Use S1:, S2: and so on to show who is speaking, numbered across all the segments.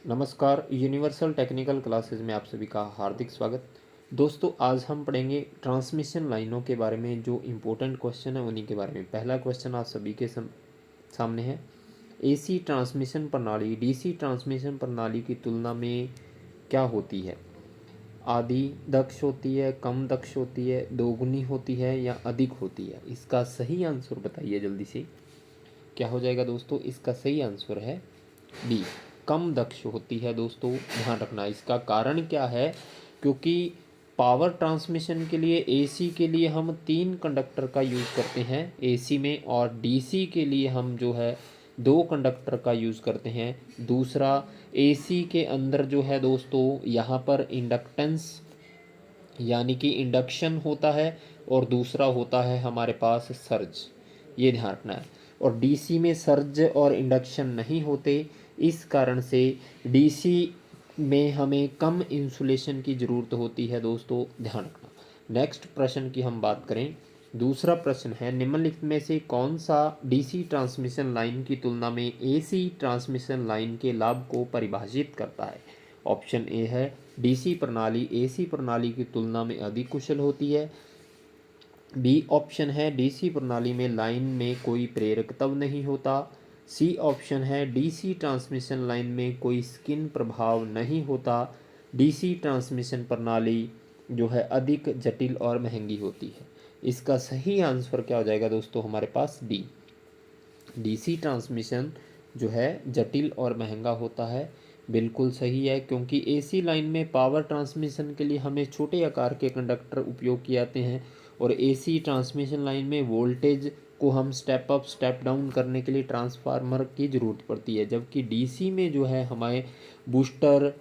S1: नमस्कार, universal technical classes में आप सभी का हार्दिक स्वागत। दोस्तों, आज हम पढ़ेंगे ट्रांसमिशन लाइनों के बारे में। जो इम्पोर्टेंट क्वेश्चन है उन्हीं के बारे में। पहला क्वेश्चन आप सभी के सामने है। एसी ट्रांसमिशन प्रणाली डीसी ट्रांसमिशन प्रणाली की तुलना में क्या होती है? आधी दक्ष होती है, कम दक्ष होती है, दोगुनी होती है या अधिक होती है? इसका सही आंसर बताइए जल्दी से। क्या हो जाएगा दोस्तों? इसका सही आंसर है बी, कम दक्ष होती है। दोस्तों ध्यान रखना, इसका कारण क्या है? क्योंकि पावर ट्रांसमिशन के लिए एसी के लिए हम 3 कंडक्टर का यूज़ करते हैं एसी में, और डीसी के लिए हम जो है 2 कंडक्टर का यूज़ करते हैं। दूसरा, एसी के अंदर जो है दोस्तों यहाँ पर इंडक्टेंस यानी कि इंडक्शन होता है, और दूसरा होता है हमारे पास सर्ज। ये ध्यान रखना है। और डीसी में सर्ज और इंडक्शन नहीं होते, इस कारण से डीसी में हमें कम इंसुलेशन की ज़रूरत होती है। दोस्तों ध्यान रखना। नेक्स्ट प्रश्न की हम बात करें। दूसरा प्रश्न है, निम्नलिखित में से कौन सा डीसी ट्रांसमिशन लाइन की तुलना में एसी ट्रांसमिशन लाइन के लाभ को परिभाषित करता है? ऑप्शन ए है, डीसी प्रणाली एसी प्रणाली की तुलना में अधिक कुशल होती है। बी ऑप्शन है, डीसी प्रणाली में लाइन में कोई प्रेरक तब नहीं होता। सी ऑप्शन है, डीसी ट्रांसमिशन लाइन में कोई स्किन प्रभाव नहीं होता। डीसी ट्रांसमिशन प्रणाली जो है अधिक जटिल और महंगी होती है। इसका सही आंसर क्या हो जाएगा दोस्तों? हमारे पास डी, डीसी ट्रांसमिशन जो है जटिल और महंगा होता है। बिल्कुल सही है, क्योंकि एसी लाइन में पावर ट्रांसमिशन के लिए हमें छोटे आकार के कंडक्टर उपयोग किए जाते हैं, और एसी ट्रांसमिशन लाइन में वोल्टेज को हम स्टेप अप स्टेप डाउन करने के लिए ट्रांसफार्मर की ज़रूरत पड़ती है। जबकि डीसी में जो है हमारे बूस्टर,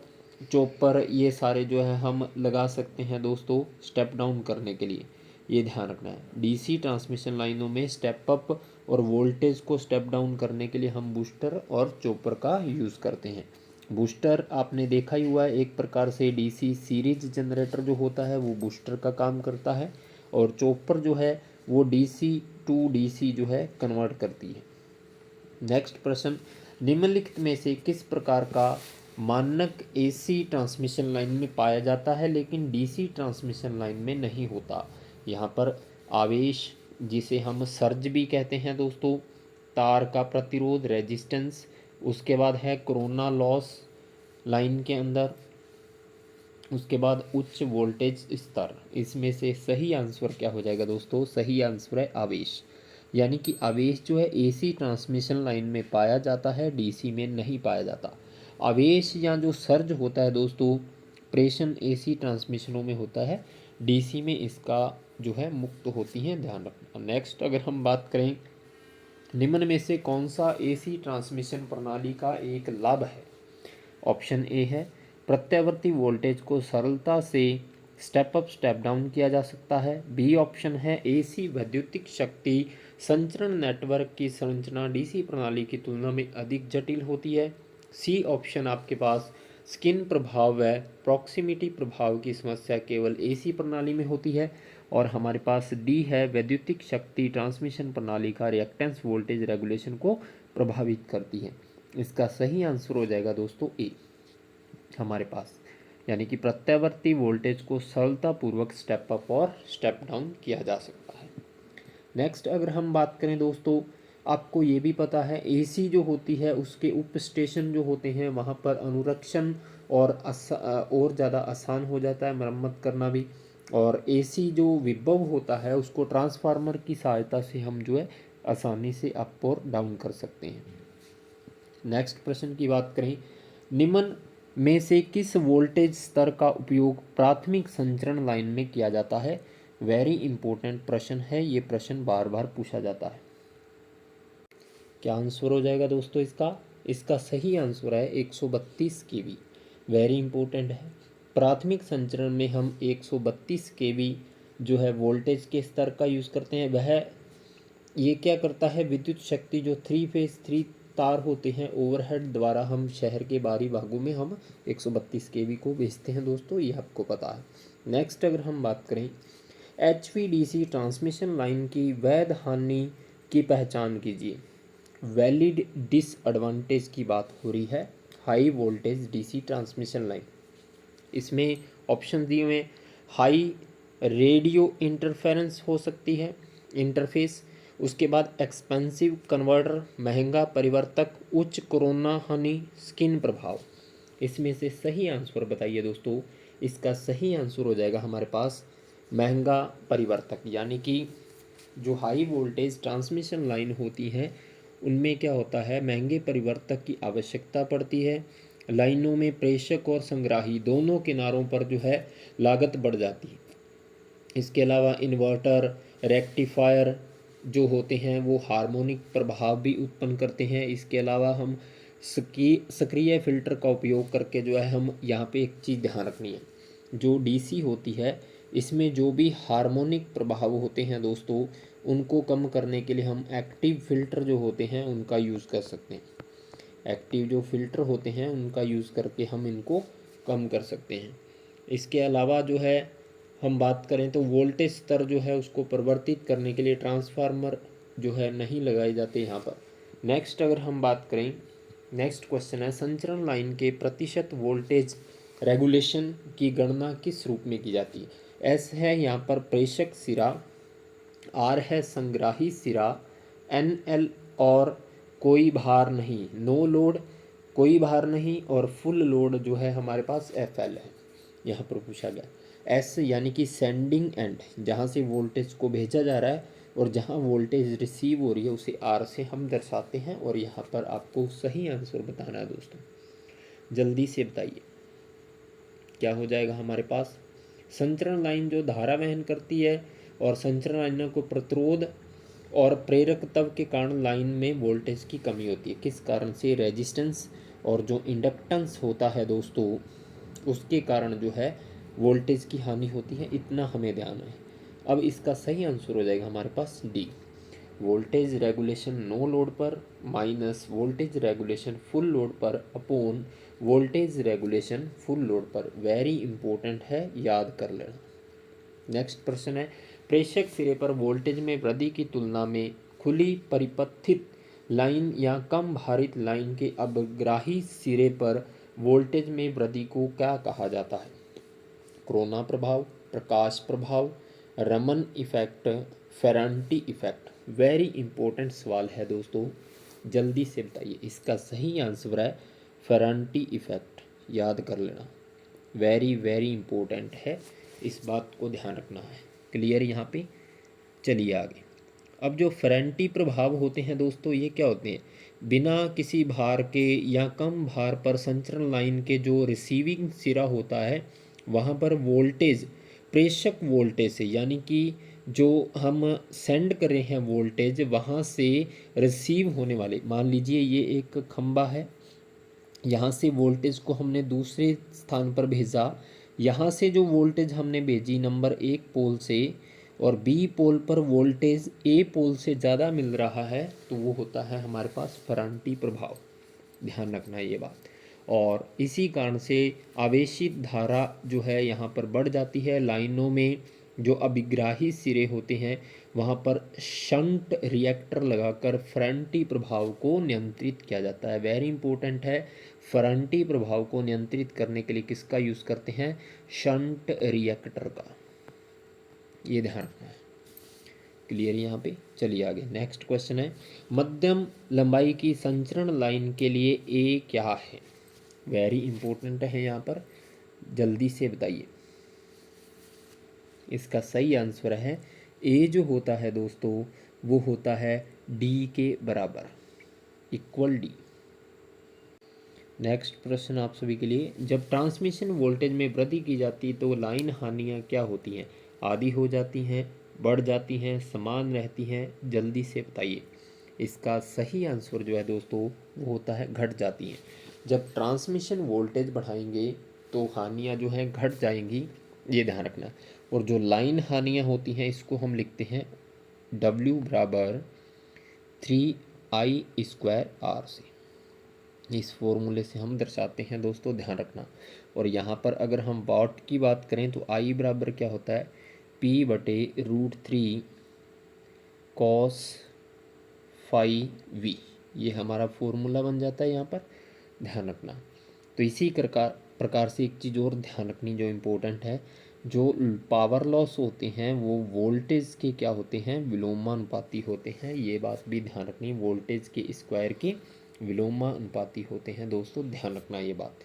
S1: चॉपर, ये सारे जो है हम लगा सकते हैं दोस्तों स्टेप डाउन करने के लिए। ये ध्यान रखना है। डीसी ट्रांसमिशन लाइनों में स्टेप अप और वोल्टेज को स्टेप डाउन करने के लिए हम बूस्टर और चॉपर का यूज़ करते हैं। बूस्टर आपने देखा ही हुआ है, एक प्रकार से डीसी सीरीज जनरेटर जो होता है वो बूस्टर का काम करता है, और चॉपर जो है वो डीसी टू डीसी जो है कन्वर्ट करती है। नेक्स्ट प्रश्न, निम्नलिखित में से किस प्रकार का मानक एसी ट्रांसमिशन लाइन में पाया जाता है लेकिन डीसी ट्रांसमिशन लाइन में नहीं होता? यहाँ पर आवेश, जिसे हम सर्ज भी कहते हैं दोस्तों, तार का प्रतिरोध रेजिस्टेंस, उसके बाद है कोरोना लॉस लाइन के अंदर, उसके बाद उच्च वोल्टेज स्तर। इसमें से सही आंसर क्या हो जाएगा दोस्तों? सही आंसर है आवेश। यानी कि आवेश जो है एसी ट्रांसमिशन लाइन में पाया जाता है, डीसी में नहीं पाया जाता। आवेश या जो सर्ज होता है दोस्तों, प्रेषण एसी ट्रांसमिशनों में होता है, डीसी में इसका जो है मुक्त होती हैं। ध्यान रखना। नेक्स्ट अगर हम बात करें, निम्न में से कौन सा एसी ट्रांसमिशन प्रणाली का एक लाभ है? ऑप्शन ए है, प्रत्यावर्ती वोल्टेज को सरलता से स्टेप अप स्टेप डाउन किया जा सकता है। बी ऑप्शन है, एसी वैद्युतिक शक्ति संचरण नेटवर्क की संरचना डीसी प्रणाली की तुलना में अधिक जटिल होती है। सी ऑप्शन आपके पास, स्किन प्रभाव व प्रॉक्सिमिटी प्रभाव की समस्या केवल एसी प्रणाली में होती है। और हमारे पास डी है, वैद्युतिक शक्ति ट्रांसमिशन प्रणाली का रिएक्टेंस वोल्टेज रेगुलेशन को प्रभावित करती है। इसका सही आंसर हो जाएगा दोस्तों ए हमारे पास, यानी कि प्रत्यावर्ती वोल्टेज को सरलतापूर्वक स्टेप अप और स्टेप डाउन किया जा सकता है। नेक्स्ट अगर हम बात करें दोस्तों, आपको ये भी पता है एसी जो होती है उसके उप स्टेशन जो होते हैं वहाँ पर अनुरक्षण और ज़्यादा आसान हो जाता है मरम्मत करना भी। और एसी जो विभव होता है उसको ट्रांसफार्मर की सहायता से हम जो है आसानी से अप और डाउन कर सकते हैं। नेक्स्ट प्रश्न की बात करें, निम्न में से किस वोल्टेज स्तर का उपयोग प्राथमिक संचरण लाइन में किया जाता है? वेरी इंपॉर्टेंट प्रश्न है, ये प्रश्न बार बार पूछा जाता है। क्या आंसर हो जाएगा दोस्तों इसका? इसका सही आंसर है 132 केवी। वेरी इंपॉर्टेंट है। प्राथमिक संचरण में हम 132 केवी जो है वोल्टेज के स्तर का यूज़ करते हैं। वह ये क्या करता है, विद्युत शक्ति जो 3 फेज 3 तार होते हैं ओवरहेड द्वारा हम शहर के बाहरी भागों में हम 132 केवी को भेजते हैं दोस्तों, ये आपको पता है। नेक्स्ट अगर हम बात करें, एचवीडीसी ट्रांसमिशन लाइन की वैध हानि की पहचान कीजिए। वैलिड डिसएडवांटेज की बात हो रही है। High voltage DC transmission line. इसमें ऑप्शन दिए हुए हाई रेडियो इंटरफेरेंस हो सकती है इंटरफेस, उसके बाद एक्सपेंसिव कन्वर्टर महंगा परिवर्तक, उच्च कोरोना हानि, स्किन प्रभाव। इसमें से सही आंसर बताइए दोस्तों। इसका सही आंसर हो जाएगा हमारे पास महंगा परिवर्तक, यानी कि जो हाई वोल्टेज ट्रांसमिशन लाइन होती हैं उनमें क्या होता है, महंगे परिवर्तक की आवश्यकता पड़ती है। लाइनों में प्रेषक और संग्राही दोनों किनारों पर जो है लागत बढ़ जाती है। इसके अलावा इन्वर्टर, रेक्टिफायर जो होते हैं वो हार्मोनिक प्रभाव भी उत्पन्न करते हैं। इसके अलावा हम सक्रिय फिल्टर का उपयोग करके जो है, हम यहाँ पे एक चीज़ ध्यान रखनी है, जो डीसी होती है इसमें जो भी हार्मोनिक प्रभाव होते हैं दोस्तों, उनको कम करने के लिए हम एक्टिव फिल्टर जो होते हैं उनका यूज़ कर सकते हैं। एक्टिव जो फिल्टर होते हैं उनका यूज़ करके हम इनको कम कर सकते हैं। इसके अलावा जो है हम बात करें तो वोल्टेज स्तर जो है उसको परिवर्तित करने के लिए ट्रांसफार्मर जो है नहीं लगाए जाते यहाँ पर। नेक्स्ट अगर हम बात करें, नेक्स्ट क्वेश्चन है संचरण लाइन के प्रतिशत वोल्टेज रेगुलेशन की गणना किस रूप में की जाती है। एस है यहाँ पर प्रेषक सिरा, आर है संग्राही सिरा, एन एल और कोई भार नहीं, नो लोड कोई भार नहीं, और फुल लोड जो है हमारे पास एफ एल है यहाँ पर पूछा गया। एस यानी कि सेंडिंग एंड, जहाँ से वोल्टेज को भेजा जा रहा है, और जहाँ वोल्टेज रिसीव हो रही है उसे आर से हम दर्शाते हैं। और यहाँ पर आपको सही आंसर बताना है दोस्तों, जल्दी से बताइए क्या हो जाएगा हमारे पास। संचरण लाइन जो धारा वहन करती है और संचरण लाइनों को प्रतिरोध और प्रेरकत्व के कारण लाइन में वोल्टेज की कमी होती है। किस कारण से, रेजिस्टेंस और जो इंडक्टेंस होता है दोस्तों उसके कारण जो है वोल्टेज की हानि होती है, इतना हमें ध्यान है। अब इसका सही आंसर हो जाएगा हमारे पास D, voltage regulation no load पर minus voltage regulation full load पर upon voltage regulation full load पर। वेरी इंपॉर्टेंट है, याद कर लेना। नेक्स्ट प्रश्न है प्रेषक सिरे पर वोल्टेज में वृद्धि की तुलना में खुली परिपथित लाइन या कम भारित लाइन के अवग्राही सिरे पर वोल्टेज में वृद्धि को क्या कहा जाता है। कोरोना प्रभाव, प्रकाश प्रभाव, Raman effect, Ferranti effect. Very important सवाल है दोस्तों, जल्दी से बताइए। इसका सही आंसर है फेरांटी इफेक्ट, याद कर लेना। वेरी वेरी इंपॉर्टेंट है, इस बात को ध्यान रखना है। क्लियर यहाँ पे, चलिए आगे। अब जो फेरांटी प्रभाव होते हैं दोस्तों, ये क्या होते हैं, बिना किसी भार के या कम भार पर संचरण लाइन के जो रिसीविंग सिरा होता है वहाँ पर वोल्टेज प्रेषक वोल्टेज से, यानी कि जो हम सेंड कर रहे हैं वोल्टेज वहाँ से रिसीव होने वाले, मान लीजिए ये एक खंबा है, यहाँ से वोल्टेज को हमने दूसरे स्थान पर भेजा, यहाँ से जो वोल्टेज हमने भेजी नंबर एक पोल से और बी पोल पर वोल्टेज ए पोल से ज़्यादा मिल रहा है, तो वो होता है हमारे पास फेरांटी प्रभाव। ध्यान रखना है ये बात। और इसी कारण से आवेशित धारा जो है यहाँ पर बढ़ जाती है। लाइनों में जो अभिग्राही सिरे होते हैं वहाँ पर शंट रिएक्टर लगाकर फेरांटी प्रभाव को नियंत्रित किया जाता है। वेरी इंपॉर्टेंट है, फेरांटी प्रभाव को नियंत्रित करने के लिए किसका यूज़ करते हैं, शंट रिएक्टर का, ये ध्यान रखना है। क्लियर यहाँ पे, चलिए आगे। नेक्स्ट क्वेश्चन है मध्यम लंबाई की संचरण लाइन के लिए ए क्या है। वेरी इंपॉर्टेंट है यहाँ पर, जल्दी से बताइए। इसका सही आंसर है ए जो होता है दोस्तों वो होता है डी के बराबर, इक्वल डी। नेक्स्ट प्रश्न आप सभी के लिए, जब ट्रांसमिशन वोल्टेज में वृद्धि की जाती है तो लाइन हानियाँ क्या होती हैं, आधी हो जाती हैं, बढ़ जाती हैं, समान रहती हैं, जल्दी से बताइए। इसका सही आंसर जो है दोस्तों वो होता है घट जाती हैं। जब ट्रांसमिशन वोल्टेज बढ़ाएंगे तो हानियाँ जो हैं घट जाएंगी, ये ध्यान रखना। और जो लाइन हानियाँ होती हैं इसको हम लिखते हैं W बराबर 3I² से, इस फॉर्मूले से हम दर्शाते हैं दोस्तों, ध्यान रखना। और यहाँ पर अगर हम वाट की बात करें तो I बराबर क्या होता है, P/√3 cos phi v, ये हमारा फॉर्मूला बन जाता है यहाँ पर, ध्यान रखना। तो इसी प्रकार से एक चीज़ और ध्यान रखनी जो इम्पोर्टेंट है, जो पावर लॉस होते हैं वो वोल्टेज के क्या होते हैं, विलोमानुपाती होते हैं। ये बात भी ध्यान रखनी, वोल्टेज के स्क्वायर के विलोमानुपाती होते हैं दोस्तों, ध्यान रखना ये बात,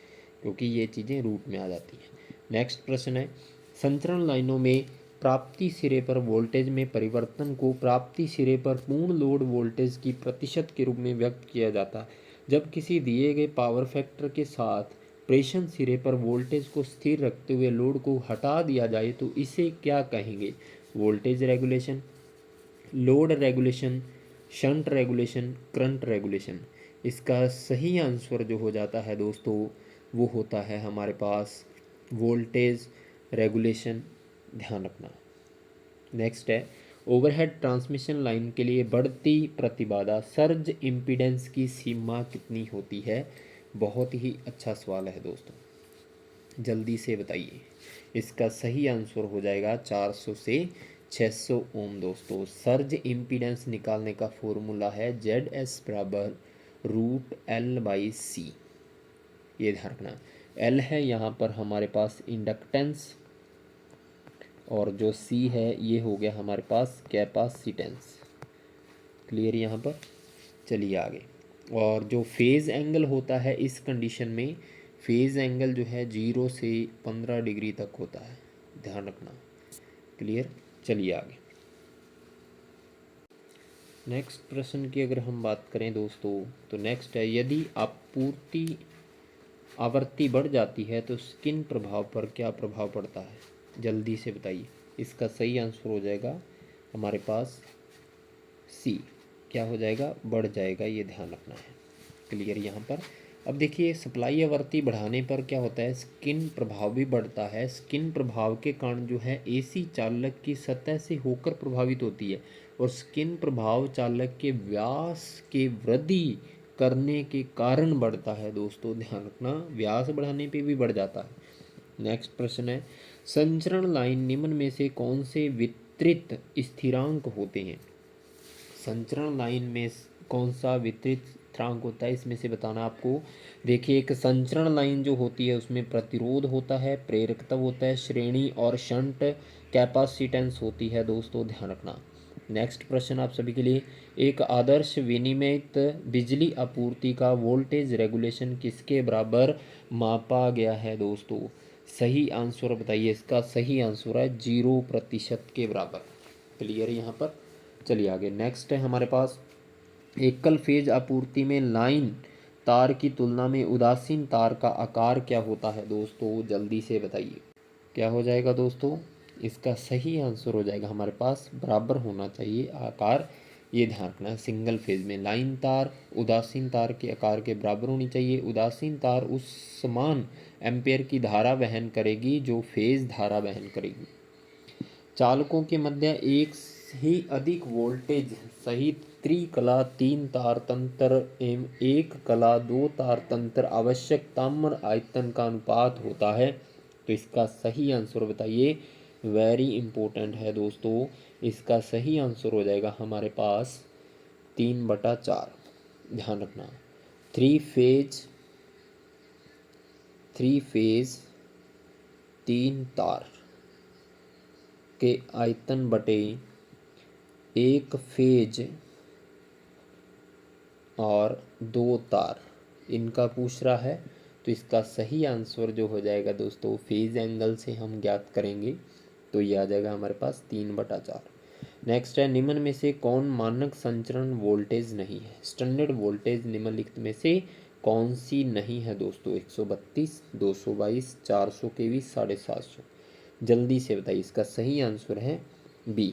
S1: क्योंकि ये चीज़ें रूट में आ जाती हैं। नेक्स्ट प्रश्न है, संचरण लाइनों में प्राप्ति सिरे पर वोल्टेज में परिवर्तन को प्राप्ति सिरे पर पूर्ण लोड वोल्टेज की प्रतिशत के रूप में व्यक्त किया जाता है। जब किसी दिए गए पावर फैक्टर के साथ प्रेषण सिरे पर वोल्टेज को स्थिर रखते हुए लोड को हटा दिया जाए तो इसे क्या कहेंगे? Voltage regulation, load regulation, shunt regulation, current regulation. इसका सही आंसर जो हो जाता है दोस्तों वो होता है हमारे पास वोल्टेज रेगुलेशन, ध्यान रखना। नेक्स्ट है, ओवरहेड ट्रांसमिशन लाइन के लिए बढ़ती प्रतिबाधा सर्ज इम्पीडेंस की सीमा कितनी होती है? बहुत ही अच्छा सवाल है दोस्तों, जल्दी से बताइए। इसका सही आंसर हो जाएगा 400 से 600 ओम दोस्तों। सर्ज इम्पीडेंस निकालने का फॉर्मूला है ZS बराबर √L/C। ये ध्यान रखना, L है यहाँ पर हमारे पास इंडक्टेंस और जो C है ये हो गया हमारे पास कैपेसिटेंस। क्लियर यहाँ पर? चलिए आगे। और जो फेज़ एंगल होता है इस कंडीशन में, फेज़ एंगल जो है 0 से 15 डिग्री तक होता है, ध्यान रखना। क्लियर? चलिए आगे। नेक्स्ट प्रश्न की अगर हम बात करें दोस्तों तो नेक्स्ट है, यदि आपूर्ति आवृत्ति बढ़ जाती है तो किन प्रभाव पर क्या प्रभाव पड़ता है? जल्दी से बताइए। इसका सही आंसर हो जाएगा हमारे पास सी, क्या हो जाएगा? बढ़ जाएगा, ये ध्यान रखना है। क्लियर यहाँ पर? अब देखिए, सप्लाई आवृत्ति बढ़ाने पर क्या होता है, स्किन प्रभाव भी बढ़ता है। स्किन प्रभाव के कारण जो है एसी चालक की सतह से होकर प्रभावित होती है और स्किन प्रभाव चालक के व्यास के वृद्धि करने के कारण बढ़ता है दोस्तों, ध्यान रखना। व्यास बढ़ाने पे भी बढ़ जाता है। नेक्स्ट प्रश्न है, संचरण लाइन निम्न में से कौन से वितरित स्थिरांक होते हैं? संचरण लाइन में कौन सा वितरित स्थिरांक होता है, इसमें से बताना आपको। देखिए, एक संचरण लाइन जो होती है उसमें प्रतिरोध होता है, प्रेरकत्व होता है, श्रेणी और शंट कैपेसिटेंस होती है दोस्तों, ध्यान रखना। नेक्स्ट प्रश्न आप सभी के लिए, एक आदर्श विनियमित बिजली आपूर्ति का वोल्टेज रेगुलेशन किसके बराबर मापा गया है दोस्तों? सही आंसर बताइए। इसका सही आंसर है 0% के बराबर। क्लियर यहाँ पर? चलिए आगे। नेक्स्ट है हमारे पास, एकल फेज आपूर्ति में लाइन तार की तुलना में उदासीन तार का आकार क्या होता है दोस्तों? जल्दी से बताइए। क्या हो जाएगा दोस्तों? इसका सही आंसर हो जाएगा हमारे पास बराबर होना चाहिए आकार, ये ध्यान रखना है। सिंगल फेज में लाइन तार उदासीन तार के आकार के बराबर होनी चाहिए। उदासीन तार उस समान एम्पेयर की धारा वहन करेगी जो फेज धारा वहन करेगी। चालकों के मध्य एक ही अधिक वोल्टेज सहित त्रिकला 3 तार तंत्र एवं एक कला 2 तार तंत्र आवश्यक ताम्र आयतन का अनुपात होता है। तो इसका सही आंसर बताइए। वेरी इंपॉर्टेंट है दोस्तों, इसका सही आंसर हो जाएगा हमारे पास 3/4। ध्यान रखना, थ्री फेज 3 तार के आयतन बटे एक फेज और 2 तार, इनका पूछ रहा है। तो इसका सही आंसर जो हो जाएगा दोस्तों, फेज एंगल से हम ज्ञात करेंगे तो ये आ जाएगा हमारे पास 3/4। नेक्स्ट है, निम्न में से कौन मानक संचरण वोल्टेज नहीं है? स्टैंडर्ड वोल्टेज निम्नलिखित में से कौन सी नहीं है दोस्तों? 132, 222, 400 kV, 750। जल्दी से बताइए। इसका सही आंसर है बी,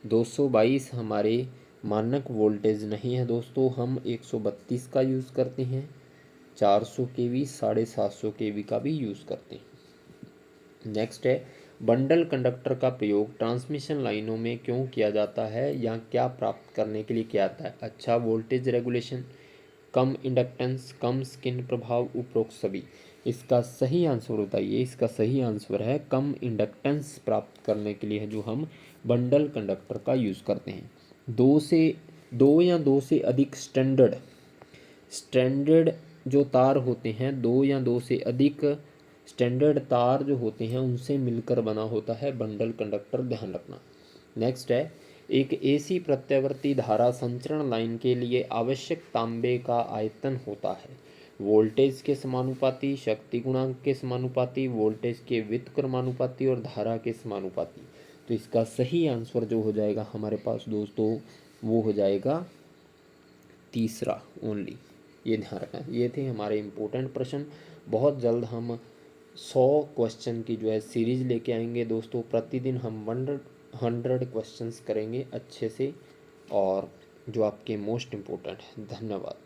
S1: 222 हमारे मानक वोल्टेज नहीं है दोस्तों। हम 132 का यूज़ करते हैं, 400 kV, 750 kV का भी यूज़ करते हैं। नेक्स्ट है, बंडल कंडक्टर का प्रयोग ट्रांसमिशन लाइनों में क्यों किया जाता है या क्या प्राप्त करने के लिए किया जाता है? अच्छा वोल्टेज रेगुलेशन, कम इंडक्टेंस, कम स्किन प्रभाव, उपरोक्त सभी। इसका सही आंसर बताइए। इसका सही आंसर है कम इंडक्टेंस प्राप्त करने के लिए है जो हम बंडल कंडक्टर का यूज़ करते हैं। दो या दो से अधिक स्टैंडर्ड जो तार होते हैं, दो या दो से अधिक स्टैंडर्ड तार जो होते हैं उनसे मिलकर बना होता है बंडल कंडक्टर, ध्यान रखना। नेक्स्ट है, एक एसी प्रत्यावर्ती धारा संचरण लाइन के लिए आवश्यक तांबे का आयतन होता है वोल्टेज के समानुपाती, शक्ति गुणांक के समानुपाती, वोल्टेज के व्युत्क्रमानुपाती और धारा के समानुपाती। तो इसका सही आंसर जो हो जाएगा हमारे पास दोस्तों, वो हो जाएगा तीसरा ओनली। ये ध्यान रखना। ये थे हमारे इम्पोर्टेंट प्रश्न। बहुत जल्द हम 100 क्वेश्चन की जो है सीरीज लेके आएंगे दोस्तों। प्रतिदिन हम 100 क्वेश्चंस करेंगे अच्छे से, और जो आपके मोस्ट इम्पोर्टेंट है। धन्यवाद।